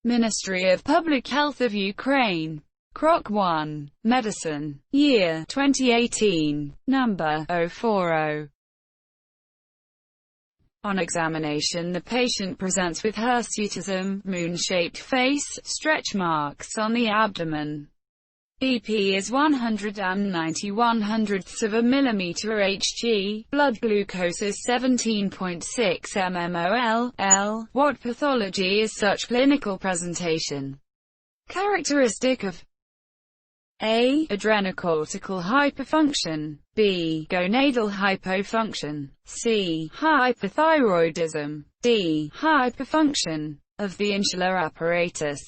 Ministry of Public Health of Ukraine. Krok 1. Medicine. Year 2018. Number 040. On examination, the patient presents with hirsutism, moon-shaped face, stretch marks on the abdomen. BP is 190/100ths of a millimeter Hg, blood glucose is 17.6 mmol. What pathology is such clinical presentation? Characteristic of A. Adrenocortical hyperfunction, B. Gonadal hypofunction, C. Hyperthyroidism, D. Hyperfunction of the insular apparatus,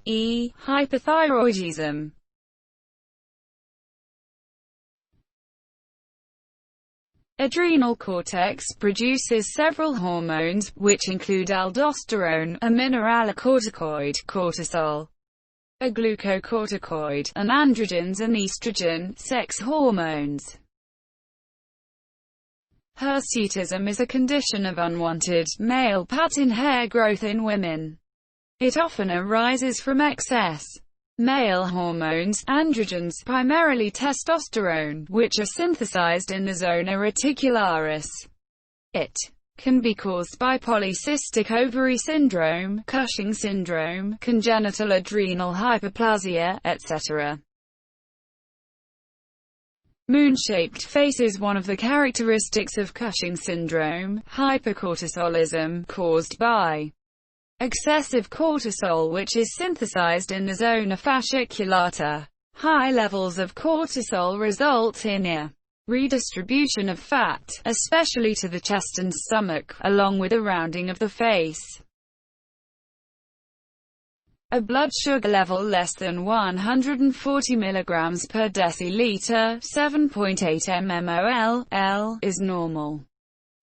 E. Hypothyroidism. Adrenal cortex produces several hormones, which include aldosterone, a mineralocorticoid, cortisol, a glucocorticoid, and androgens and estrogen, sex hormones. Hirsutism is a condition of unwanted, male pattern hair growth in women. It often arises from excess male hormones, androgens, primarily testosterone, which are synthesized in the zona reticularis. It can be caused by polycystic ovary syndrome, Cushing syndrome, congenital adrenal hyperplasia, etc. Moon-shaped face is one of the characteristics of Cushing syndrome, hypercortisolism, caused by excessive cortisol, which is synthesized in the zona fasciculata. High levels of cortisol result in a redistribution of fat, especially to the chest and stomach, along with a rounding of the face. A blood sugar level less than 140 mg per deciliter, 7.8 mmol, is normal.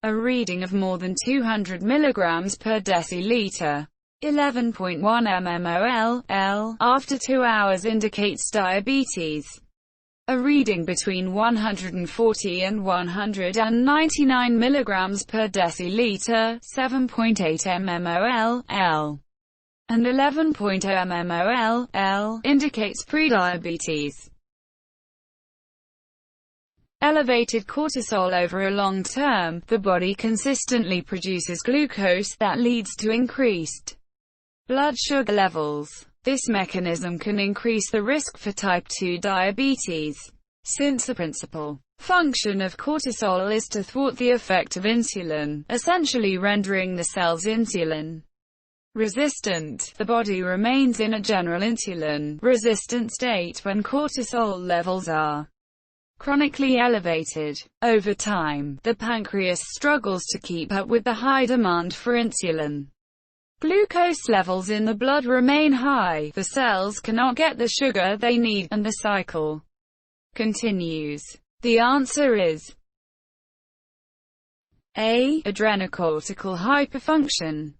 A reading of more than 200 mg per deciliter, 11.1 mmol, after 2 hours indicates diabetes. A reading between 140 and 199 mg per deciliter, 7.8 mmol, and 11.0 mmol, indicates prediabetes. Elevated cortisol over a long term, the body consistently produces glucose, that leads to increased blood sugar levels. This mechanism can increase the risk for type 2 diabetes, since the principal function of cortisol is to thwart the effect of insulin, essentially rendering the cells insulin resistant. The body remains in a general insulin-resistant state when cortisol levels are chronically elevated. Over time, the pancreas struggles to keep up with the high demand for insulin. Glucose levels in the blood remain high, the cells cannot get the sugar they need, and the cycle continues. The answer is A. Adrenocortical hyperfunction,